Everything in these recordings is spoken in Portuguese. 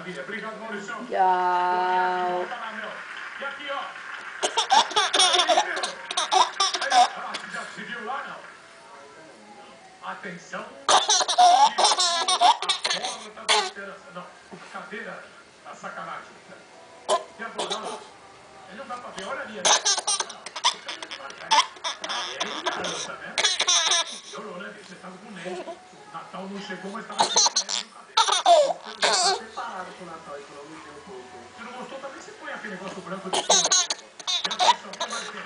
Maravilha. Obrigado, Maurício. Tchau. E aqui, ó. Já se viu lá, não? Atenção. A porta da esperança. Não, a cadeira da sacanagem. E agora, olha lá. Ele não dá pra ver, olha ali. E aí, garota, né? Chorou, né? Você tava com neve. O Natal não chegou, mas tava com neve no cabelo. Você tá separado com o Natal e falou, me deu um pouco. Se não gostou, também você põe aquele negócio branco de cima. E atenção, quem vai ter?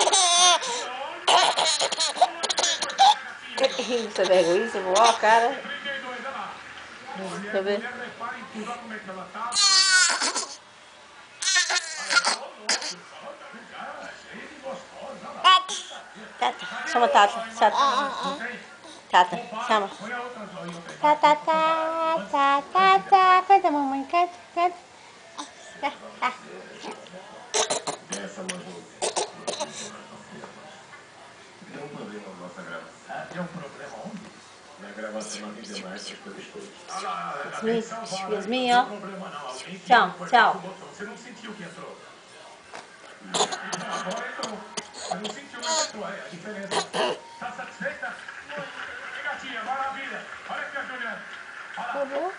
Você pegou isso? Ó, cara. Deixa eu ver. Tata, chama Tata. Tata, chama. Tata, canta, mamãe, canta. Deu um problema na nossa gravação. Deu um problema onde? Na gravação aqui deu mais coisas. Excuse me, ó. Tchau, tchau. Você não sentiu que entrou? Agora entrou. Você não sentiu, mas entrou. É a diferença. Tá satisfeita? Gatinha, maravilha. Olha aqui a Juliana. Olha lá.